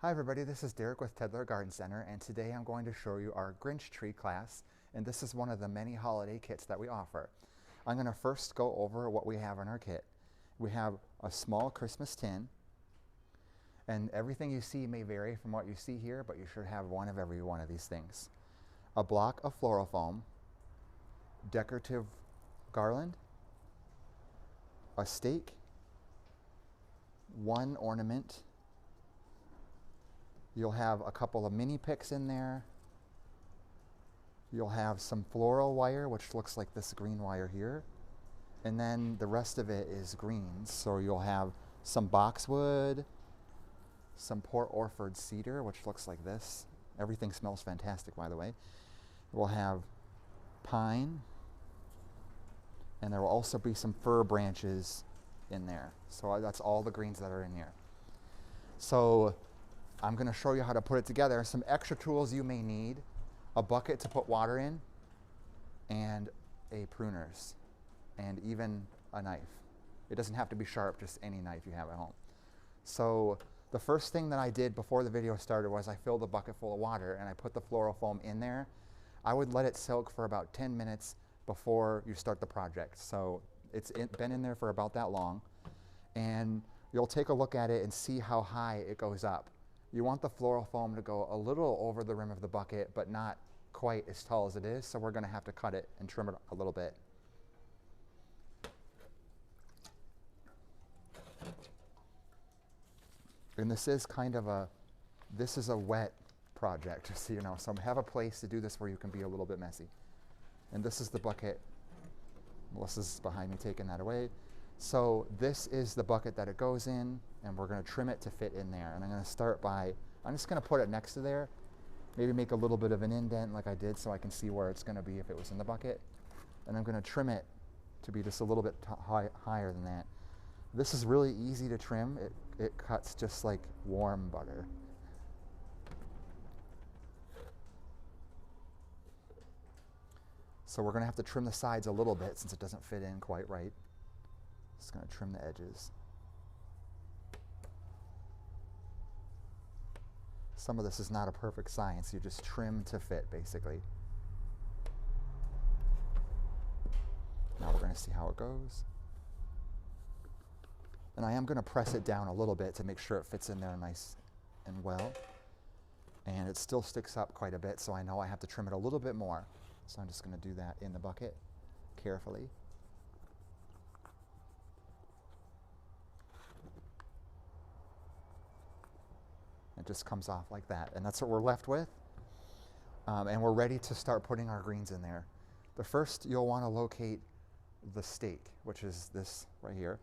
Hi everybody, this is Derek with Tedler Garden Center, and today I'm going to show you our Grinch tree class, and this is one of the many holiday kits that we offer. I'm going to first go over what we have in our kit. We have a small Christmas tin, and everything you see may vary from what you see here, but you should have one of every one of these things. A block of floral foam, decorative garland, a stake, one ornament. You'll have a couple of mini picks in there. You'll have some floral wire, which looks like this green wire here. And then the rest of it is greens. So you'll have some boxwood, some Port Orford cedar, which looks like this. Everything smells fantastic, by the way. We'll have pine, and there will also be some fir branches in there. So that's all the greens that are in here. So I'm going to show you how to put it together. Some extra tools you may need: a bucket to put water in, and a pruners, and even a knife. It doesn't have to be sharp, just any knife you have at home. So the first thing that I did before the video started was I filled a bucket full of water and I put the floral foam in there. I would let it soak for about 10 minutes before you start the project. So it's been in there for about that long, and you'll take a look at it and see how high it goes up. You want the floral foam to go a little over the rim of the bucket, but not quite as tall as it is, so we're going to have to cut it and trim it a little bit. And this is kind of a wet project, just so you know. So have a place to do this where you can be a little bit messy. And this is the bucket. Melissa's behind me taking that away. So this is the bucket that it goes in, and we're going to trim it to fit in there. And I'm going to start by, I'm just going to put it next to there, maybe make a little bit of an indent like I did so I can see where it's going to be if it was in the bucket. And I'm going to trim it to be just a little bit higher than that. This is really easy to trim. It cuts just like warm butter. So we're going to have to trim the sides a little bit since it doesn't fit in quite right. Just going to trim the edges. Some of this is not a perfect science. You just trim to fit, basically. Now we're going to see how it goes. And I am going to press it down a little bit to make sure it fits in there nice and well. And it still sticks up quite a bit, so I know I have to trim it a little bit more. So I'm just going to do that in the bucket carefully. It just comes off like that, and that's what we're left with. And we're ready to start putting our greens in there. The first, you'll want to locate the stake, which is this right here.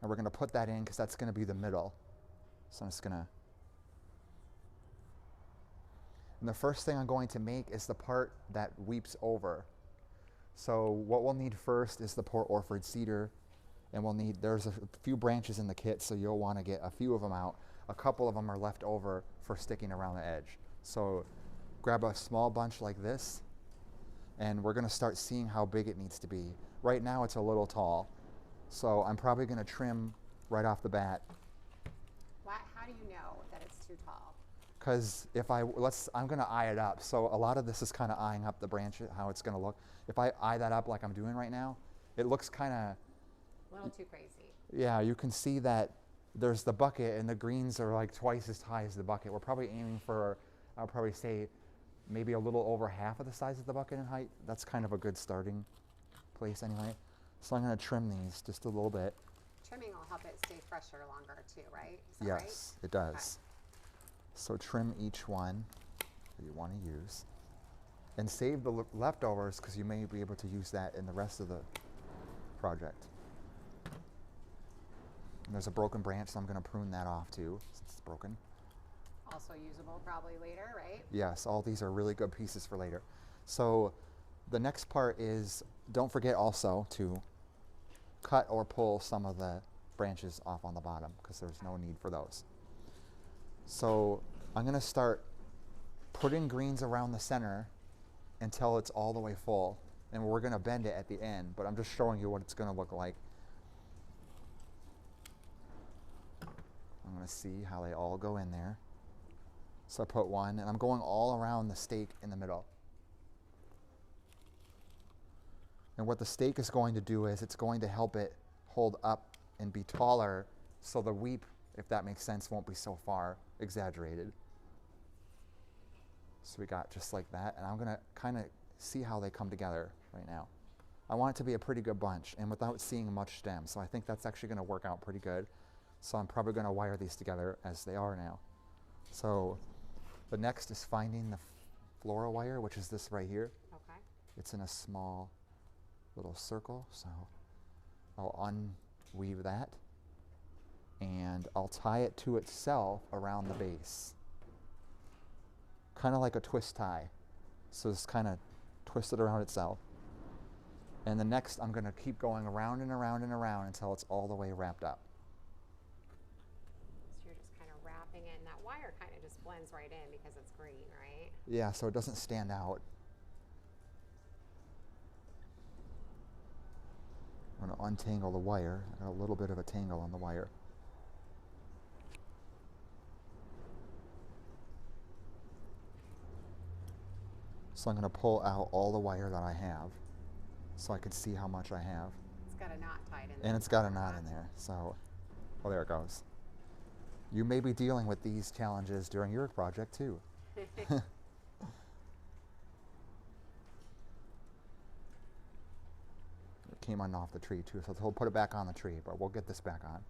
And we're going to put that in because that's going to be the middle. So I'm just going to... And the first thing I'm going to make is the part that weeps over. So what we'll need first is the Port Orford cedar. And we'll need, there's a few branches in the kit, so you'll want to get a few of them out. A couple of them are left over for sticking around the edge. So grab a small bunch like this, and we're going to start seeing how big it needs to be. Right now it's a little tall, so I'm probably going to trim right off the bat. How do you know that it's too tall? Because if I'm going to eye it up. So a lot of this is kind of eyeing up the branch, how it's going to look. If I eye that up like I'm doing right now, it looks kind of... A little too crazy. Yeah, you can see that there's the bucket and the greens are like twice as high as the bucket. We're probably aiming for, I'll probably say, maybe a little over half of the size of the bucket in height. That's kind of a good starting place anyway. So I'm going to trim these just a little bit. Trimming will help it stay fresher longer too, right? Is that Yes, right? it does. Okay. So trim each one that you want to use. And save the leftovers because you may be able to use that in the rest of the project. And there's a broken branch, so I'm going to prune that off too, since it's broken. Also usable probably later, right? Yes, all these are really good pieces for later. So the next part is, don't forget also to cut or pull some of the branches off on the bottom because there's no need for those. So I'm going to start putting greens around the center until it's all the way full. And we're going to bend it at the end, but I'm just showing you what it's going to look like. I'm going to see how they all go in there. So I put one, and I'm going all around the stake in the middle. And what the stake is going to do is it's going to help it hold up and be taller, so the weep, if that makes sense, won't be so far exaggerated. So we got just like that, and I'm gonna kind of see how they come together right now. I want it to be a pretty good bunch, and without seeing much stem, so I think that's actually gonna work out pretty good. So I'm probably gonna wire these together as they are now. So the next is finding the floral wire, which is this right here. Okay. It's in a small little circle, so I'll unweave that, and I'll tie it to itself around the base, kind of like a twist tie. So it's kind of twisted around itself. And the next, I'm going to keep going around and around and around until it's all the way wrapped up. So you're just kind of wrapping it, and that wire kind of just blends right in because it's green, right? Yeah, so it doesn't stand out. I'm going to untangle the wire. I got a little bit of a tangle on the wire. So I'm going to pull out all the wire that I have so I can see how much I have. It's got a knot tied in there. And it's got a knot in there, so, oh, there it goes. You may be dealing with these challenges during your project too. It came on off the tree too, so we'll put it back on the tree, but we'll get this back on.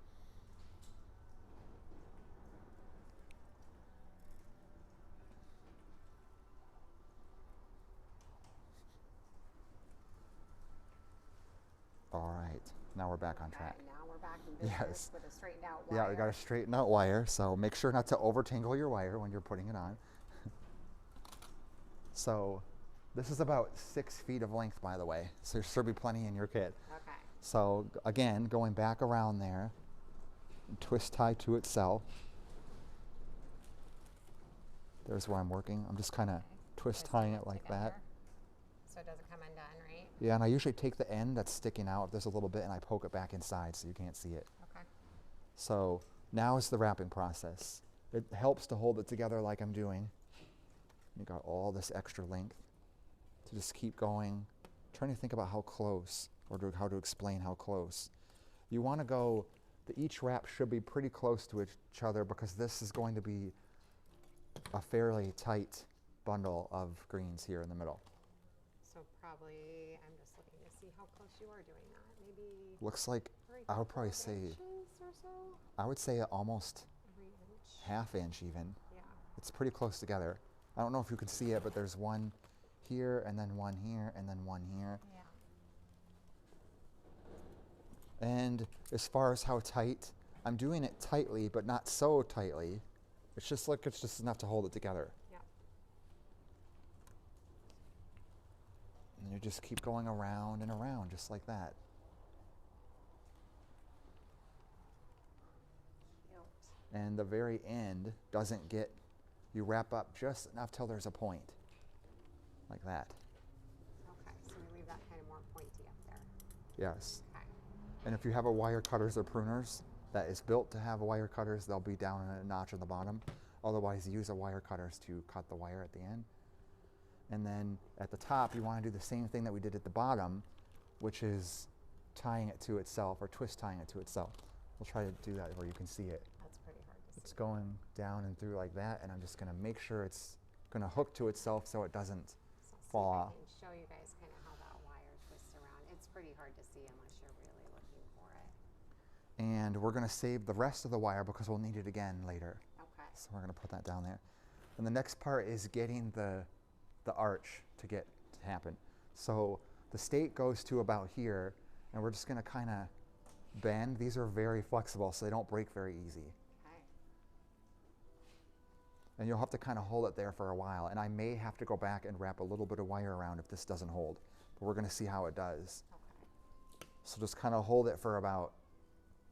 All right, now we're back on track. Okay, now we're back in business Yes. with a straightened out wire. Yeah, we got to straighten out wire, so make sure not to over tangle your wire when you're putting it on. So this is about 6 feet of length, by the way, so there should be plenty in your kit. Okay. So again, going back around there, twist tie to itself. There's where I'm working. I'm just kind of twist tying it like that. So it doesn't come undone, right? Yeah, and I usually take the end that's sticking out, if there's a little bit, and I poke it back inside so you can't see it. Okay. So now is the wrapping process. It helps to hold it together like I'm doing. You got all this extra length to just keep going. Trying to think about how close, or how to explain how close. You want to go, each wrap should be pretty close to each other because this is going to be a fairly tight bundle of greens here in the middle. So probably, I'm just looking to see how close you are doing that. Maybe Looks like, every I would probably couple say, inches or so? I would say almost Every inch. ½ inch even. Yeah. It's pretty close together. I don't know if you can see it, but there's one here, and then one here, and then one here. Yeah. And as far as how tight, I'm doing it tightly, but not so tightly. It's just like, it's just enough to hold it together. Yeah. And you just keep going around and around, just like that. Cute. And the very end doesn't get, you wrap up just enough till there's a point, like that. Okay, so we leave that kind of more pointy up there. Yes. Okay. And if you have a wire cutters or pruners that is built to have wire cutters, they'll be down in a notch on the bottom. Otherwise, use a wire cutters to cut the wire at the end. And then at the top, you want to do the same thing that we did at the bottom, which is tying it to itself, or twist tying it to itself. We'll try to do that where you can see it. That's pretty hard to It's see. going down and through like that, and I'm just going to make sure it's going to hook to itself so it doesn't So I'll see fall if I off. can show you guys kind of how that wire twists around. It's pretty hard to see unless you're really looking for it. And we're going to save the rest of the wire because we'll need it again later. Okay. So we're going to put that down there. And the next part is getting the arch to happen. So the stake goes to about here, and we're just going to kind of bend. These are very flexible, so they don't break very easy. Okay. And you'll have to kind of hold it there for a while. And I may have to go back and wrap a little bit of wire around if this doesn't hold. But we're going to see how it does. Okay. So just kind of hold it for about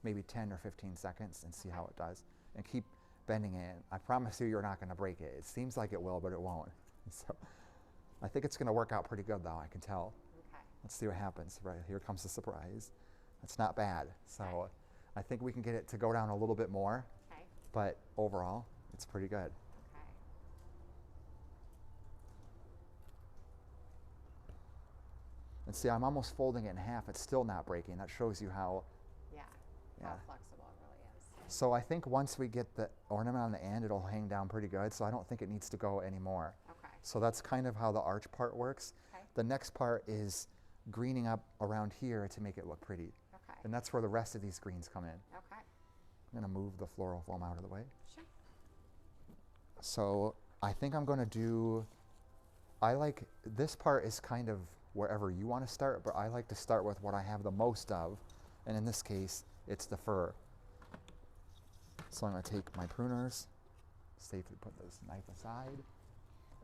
maybe 10 or 15 seconds and see how it does. And keep bending it. I promise you're not going to break it. It seems like it will, but it won't. So I think it's going to work out pretty good, though. I can tell. Okay. Let's see what happens. Right, here comes the surprise. That's not bad. So Okay. I think we can get it to go down a little bit more, Okay. but overall, it's pretty good. Okay. And see, I'm almost folding it in half. It's still not breaking. That shows you how. Yeah, Yeah. how flexible it really is. So I think once we get the ornament on the end, it'll hang down pretty good. So I don't think it needs to go anymore. Okay. So that's kind of how the arch part works. Okay. The next part is greening up around here to make it look pretty. Okay. And that's where the rest of these greens come in. Okay. I'm gonna move the floral foam out of the way. Sure. So I think I'm gonna do, I like, this part is kind of wherever you wanna start, but I like to start with what I have the most of. And in this case, it's the fur. So I'm gonna take my pruners, safely put this knife aside,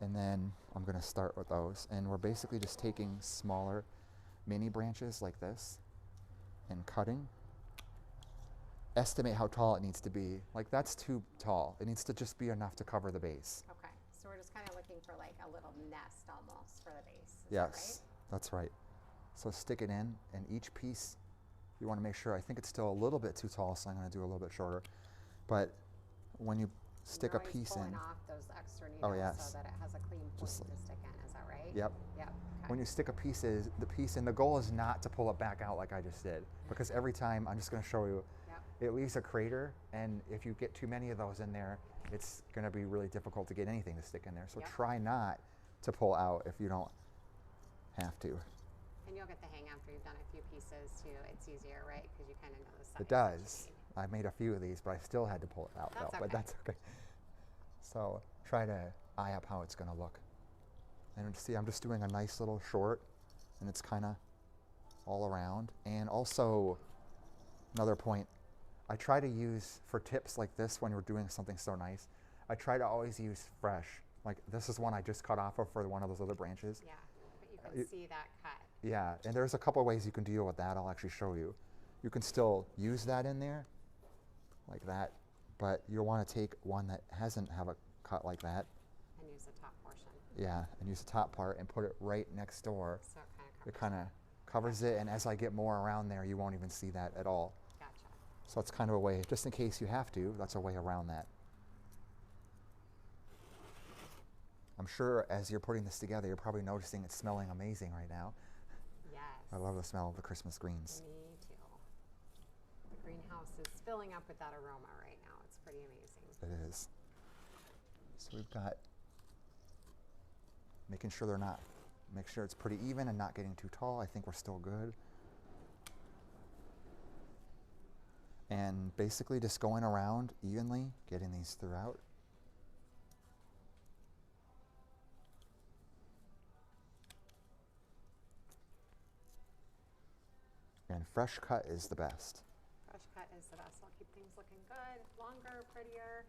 and then I'm gonna start with those. And we're basically just taking smaller mini branches like this and cutting. Estimate how tall it needs to be. Like that's too tall. It needs to just be enough to cover the base. Okay. So we're just kind of looking for like a little nest almost for the base. Is that Yes, that's right. So stick it in, and each piece, you want to make sure, I think it's still a little bit too tall, so I'm going to do a little bit shorter. But when you right? stick You're a always piece pulling in, off those extra needles Oh, yes. so that it has a clean point Just to like- stick in. Is that right? yep. Yep. Okay. When you stick a piece in, the goal is not to pull it back out like I just did, because every time, I'm just going to show you, Yep. it leaves a crater, and if you get too many of those in there, it's going to be really difficult to get anything to stick in there. So Yep. try not to pull out if you don't have to. And you'll get the hang after you've done a few pieces too. It's easier, right? Because you kind of know the size. It that you does. need. I made a few of these, but I still had to pull it out That's though. But okay. that's okay. So try to eye up how it's going to look. And see, I'm just doing a nice little short, and it's kind of all around. And also, another point, I try to use, for tips like this when we're doing something so nice, I try to always use fresh. Like this is one I just cut off of for one of those other branches. Yeah, but you can it- see that cut. Yeah, and there's a couple ways you can deal with that. I'll actually show you. You can still use that in there, like that, but you'll want to take one that hasn't have a cut like that, And use the top portion. yeah, and use the top part and put it right next door. So it kind of It covers. kind of covers it, and as I get more around there, you won't even see that at all. Gotcha. So it's kind of a way, just in case you have to, that's a way around that. I'm sure as you're putting this together, you're probably noticing it's smelling amazing right now. Yes. I love the smell of the Christmas greens. Me too. The greenhouse is filling up with that aroma right now. It's pretty amazing. It is. So we've got, making sure they're not, make sure it's pretty even and not getting too tall. I think we're still good. And basically just going around evenly, getting these throughout. And fresh cut is the best. Fresh cut is the best. I'll keep things looking good, longer, prettier.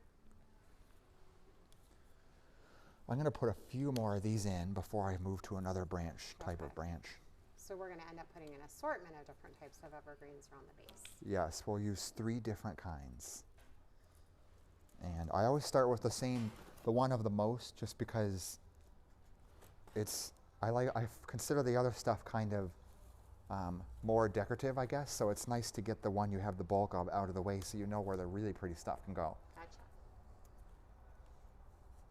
I'm going to put a few more of these in before I move to another branch, type Okay. of branch. So we're going to end up putting an assortment of different types of evergreens around the base. Yes, we'll use 3 different kinds. And I always start with the one of the most, just because I consider the other stuff kind of more decorative, I guess. So it's nice to get the one you have the bulk of out of the way so you know where the really pretty stuff can go. Gotcha.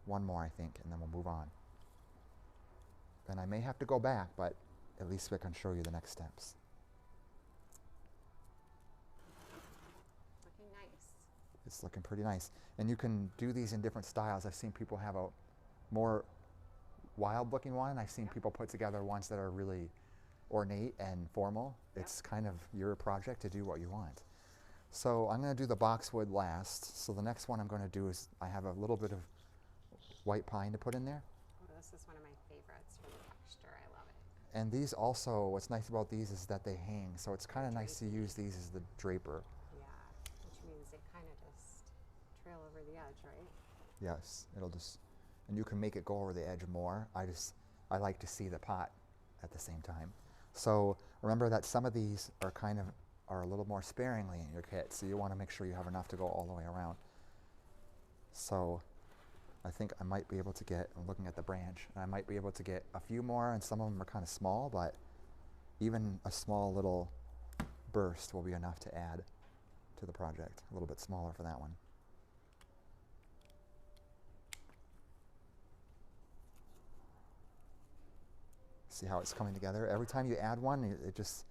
One more, I think, and then we'll move on. And I may have to go back, but at least I can show you the next steps. Looking nice. It's looking pretty nice. And you can do these in different styles. I've seen people have a more wild looking one. I've seen Yep. people put together ones that are really ornate and formal. Yep. It's kind of your project to do what you want. So I'm going to do the boxwood last. So the next one I'm going to do is I have a little bit of white pine to put in there. Oh, this is one of my favorites for the texture. I love it. And these also, what's nice about these is that they hang. So it's kind of nice to use these as the draper. Yeah, which means they kind of just trail over the edge, right? Yes, it'll just, and you can make it go over the edge more. I like to see the pot at the same time. So remember that some of these are a little more sparingly in your kit, so you want to make sure you have enough to go all the way around. So I think I might be able to get, I'm looking at the branch, and I might be able to get a few more, and some of them are kind of small, but even a small little burst will be enough to add to the project. A little bit smaller for that one. See how it's coming together? Every time you add one, it just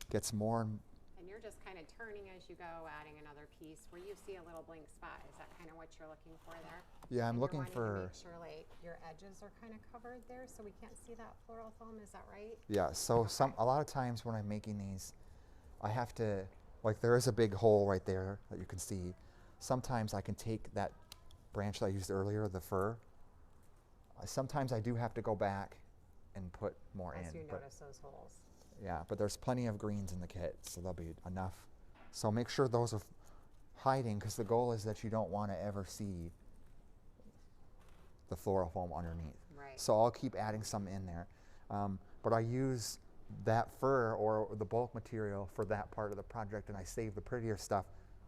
gets more and And you're just kind of turning as you go, adding another piece where you see a little blank spot. Is that kind of what you're looking for there? yeah, I'm And looking you're wanting for, to make sure like your edges are kind of covered there so we can't see that floral foam. Is that right? yeah, so a lot of times when I'm making these, I have to, like there is a big hole right there that you can see. Sometimes I can take that branch that I used earlier, the fir. Sometimes I do have to go back and put more As in. you but notice those holes. yeah, but there's plenty of greens in the kit, so there'll be enough. So make sure those are hiding, because the goal is that you don't want to ever see the floral foam underneath. Right. So I'll keep adding some in there. But I use that fur or the bulk material for that part of the project, and I save the prettier stuff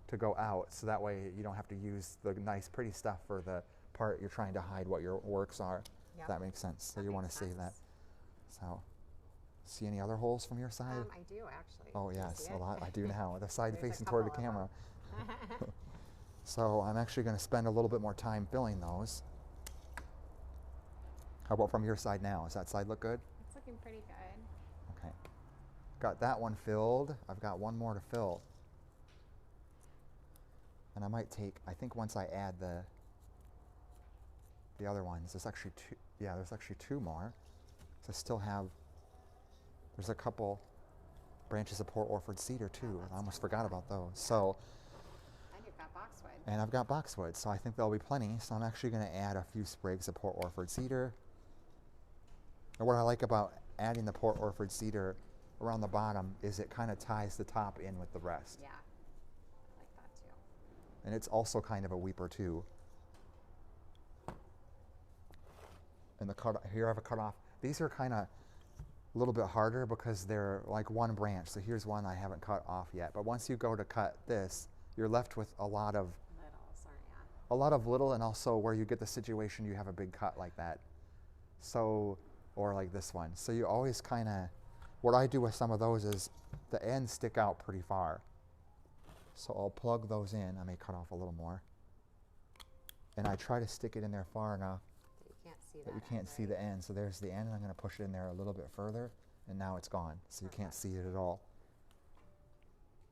to go out, so that way you don't have to use the nice pretty stuff for the part you're trying to hide what your works are. Yep. If that makes sense. So That you want to makes save that. sense. So, see any other holes from your side? I do actually. Oh Do you yes, see a it? lot. I do now. The side There's a facing toward the couple of camera. So I'm actually going to spend a little bit more time filling those. How about from your side now? Does that side look good? It's looking pretty good. Okay. Got that one filled. I've got one more to fill. And I might take, I think once I add the other ones, there's actually two, yeah, there's actually two more. So I still have, there's a couple branches of Port Orford cedar too. I almost forgot about those. So, And you've got boxwood. and I've got boxwood, so I think there'll be plenty. So I'm actually going to add a few sprigs of Port Orford cedar. And what I like about adding the Port Orford cedar around the bottom is it kind of ties the top in with the rest. Yeah. I like that too. And it's also kind of a weeper too. And the cut, here I have a cut off. These are kind of a little bit harder because they're like one branch. So here's one I haven't cut off yet. But once you go to cut this, you're left with a lot of little, and also where you get the situation you have a big cut like that. So, or like this one. So you always kind of, what I do with some of those is the ends stick out pretty far. So I'll plug those in. I may cut off a little more. And I try to stick it in there far enough That you can't see that you that can't end, see right? the end. So there's the end, and I'm going to push it in there a little bit further, and now it's gone. So you can't Perfect. see it at all.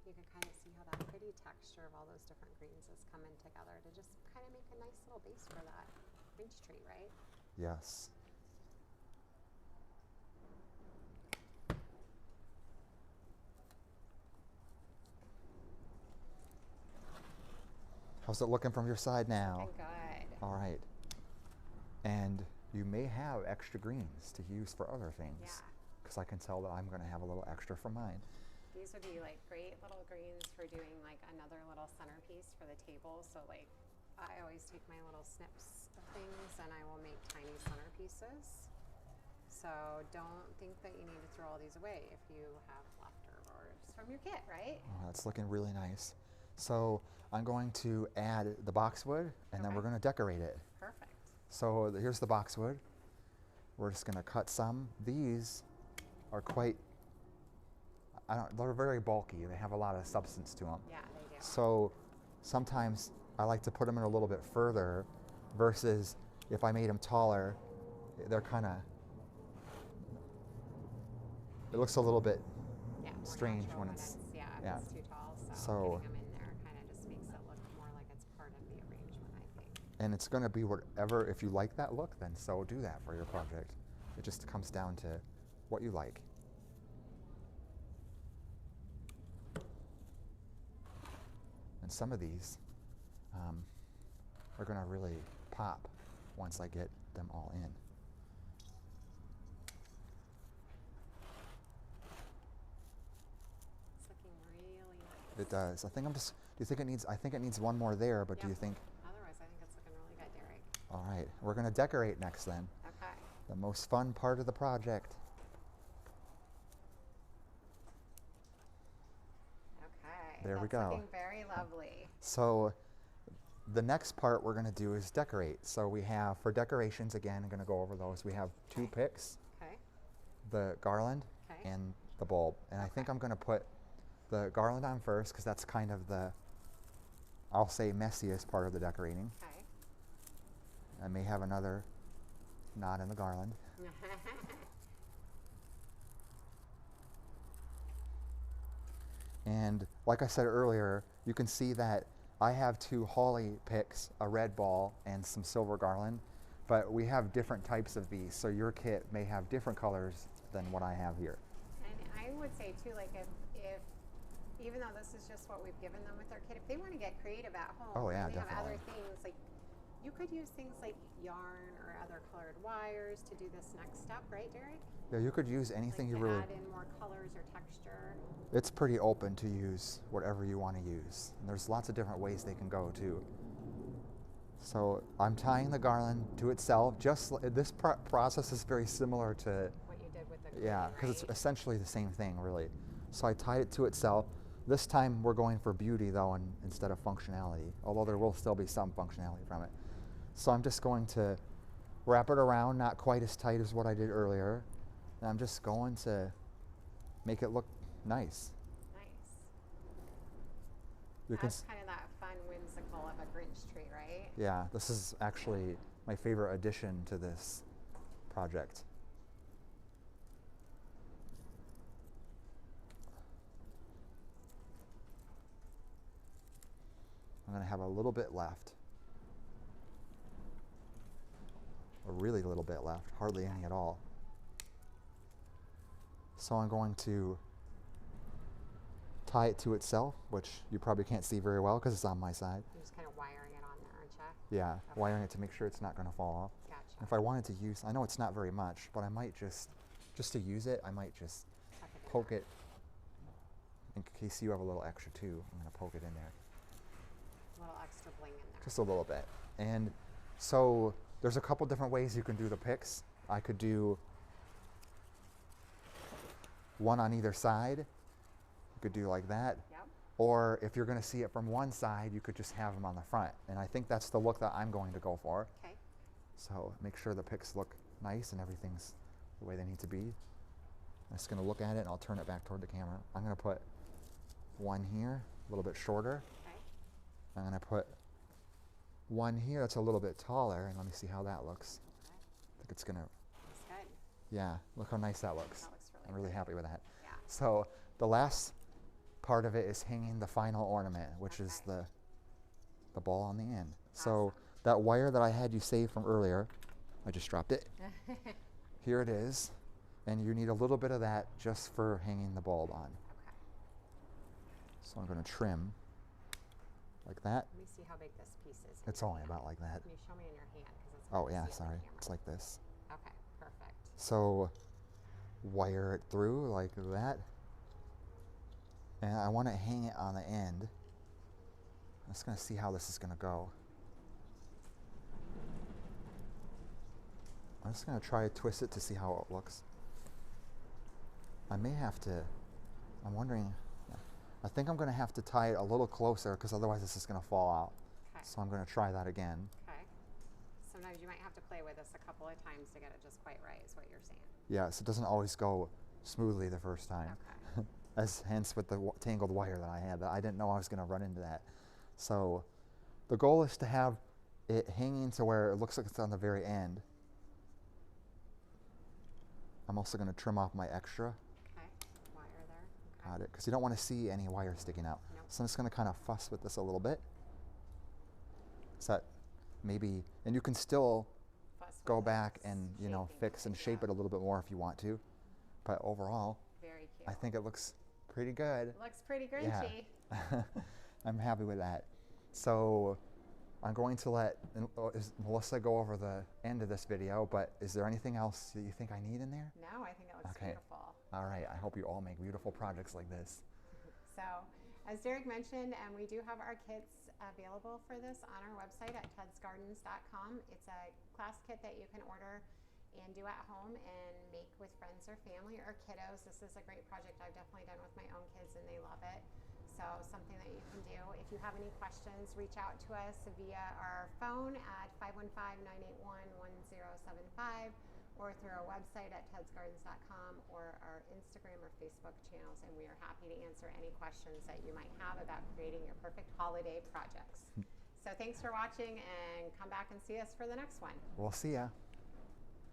You can kind of see how that pretty texture of all those different greens is coming together to just kind of make a nice little base for that orange tree, right? Yes. How's it looking from your side now? Looking good. All right. And you may have extra greens to use for other things. Yeah. Because I can tell that I'm going to have a little extra for mine. These would be like great little greens for doing like another little centerpiece for the table. So like I always take my little snips of things and I will make tiny centerpieces. So don't think that you need to throw all these away if you have leftovers from your kit, right? Oh, that's looking really nice. So I'm going to add the boxwood, and then Okay. we're going to decorate it. Perfect. So here's the boxwood. We're just going to cut some. These are quite, they're very bulky. They have a lot of substance to them. Yeah, they do. So sometimes I like to put them in a little bit further versus if I made them taller, they're kind of, it looks a little bit Yeah, more strange natural when when it's, if yeah. it's too tall. So, So- getting them in there kind of just makes it look more like it's part of the arrangement, I think. and it's going to be whatever, if you like that look, then so do that for your project. It just comes down to what you like. And some of these are going to really pop once I get them all in. It's looking really nice. It does. I think I'm just, do you think it needs, I think it needs one more there, but do you Yep. think, Otherwise, I think it's looking really good, Derek. all right, we're going to decorate next then. Okay. The most fun part of the project. Okay. There we That's go. looking very lovely. So the next part we're going to do is decorate. So we have, for decorations, again, I'm going to go over those. We have two picks, Okay. the garland Okay. and the bulb. And I think I'm going to put the garland on first because that's kind of the, I'll say, messiest part of the decorating. Okay. I may have another knot in the garland. And like I said earlier, you can see that I have 2 holly picks, a red ball, and some silver garland, but we have different types of these, so your kit may have different colors than what I have here. And I would say too, like if even though this is just what we've given them with their kit, if they want to get creative at home, Oh, yeah, and they have definitely. other things like you could use things like yarn or other colored wires to do this next step, right, Derek? Yeah, you could use anything Like you to really. add in more colors or texture. It's pretty open to use whatever you want to use. And there's lots of different ways they can go too. So I'm tying the garland to itself. This process is very similar to, What you did with the green, yeah, because it's right? essentially the same thing really. So I tied it to itself. This time we're going for beauty though, instead of functionality, although there will still be some functionality from it. So I'm just going to wrap it around, not quite as tight as what I did earlier. And I'm just going to make it look nice. Nice. You can That's kind of that fun, whimsical of a Grinch tree, right? Yeah, this is actually my favorite addition to this project. I'm going to have a little bit left. A really little bit left, hardly any at all. So I'm going to tie it to itself, which you probably can't see very well because it's on my side. You're just kind of wiring it on there, aren't you? Yeah, Okay. wiring it to make sure it's not going to fall off. Gotcha. If I wanted to use, I know it's not very much, but I might just to use it, I might just Tuck it in poke there. it in case you have a little extra too. I'm going to poke it in there. A little extra bling in there. Just a little bit. And so there's a couple different ways you can do the picks. I could do one on either side. You could do like that. Yep. Or if you're going to see it from one side, you could just have them on the front. And I think that's the look that I'm going to go for. Okay. So make sure the picks look nice and everything's the way they need to be. I'm just going to look at it and I'll turn it back toward the camera. I'm going to put one here, a little bit shorter. Okay. I'm going to put one here that's a little bit taller, and let me see how that looks. Okay. I think it's going to, That's good. yeah, look how nice that looks. That looks really I'm really good. happy with that. Yeah. So the last part of it is hanging the final ornament, which is Okay. the ball on the end. So Awesome. that wire that I had you saved from earlier, I just dropped it. Here it is. And you need a little bit of that just for hanging the bulb on. Okay. So I'm going to trim like that. Let me see how big this piece is. in It's your only hand. about like that. Can you show me in your hand? 'Cause it's Oh hard to yeah, see on the sorry. camera. It's like this. Okay, perfect. So wire it through like that. And I want to hang it on the end. I'm just going to see how this is going to go. I'm just going to try to twist it to see how it looks. I may have to, I'm wondering, I think I'm going to have to tie it a little closer because otherwise this is going to fall out. Okay. So I'm going to try that again. Okay. Sometimes you might have to play with this a couple of times to get it just quite right, is what you're saying. Yes, it doesn't always go smoothly the first time. Okay. As hence with the tangled wire that I had, that I didn't know I was going to run into that. So the goal is to have it hanging to where it looks like it's on the very end. I'm also going to trim off my extra. Okay. Wire there. Got it, because you don't want to see any wire sticking out. Nope. So I'm just going to kind of fuss with this a little bit. So that maybe, and you can still Fuss with go it, back it's and shaping fix and shape yeah. it a little bit more if you want to. But overall, Very cute. I think it looks pretty good. It looks pretty Yeah. grinchy. I'm happy with that. So I'm going to let Melissa go over the end of this video, but is there anything else that you think I need in there? No, I think it looks Okay. beautiful. All right, I hope you all make beautiful projects like this. So, as Derek mentioned, we do have our kits available for this on our website at tudsgardens.com. It's a class kit that you can order and do at home and make with friends or family or kiddos. This is a great project I've definitely done with my own kids and they love it. So something that you can do. If you have any questions, reach out to us via our phone at 515-981-1075 or through our website at tudsgardens.com or our Instagram or Facebook channels, and we are happy to answer any questions that you might have about creating your perfect holiday projects. So thanks for watching, and come back and see us for the next one. We'll see ya.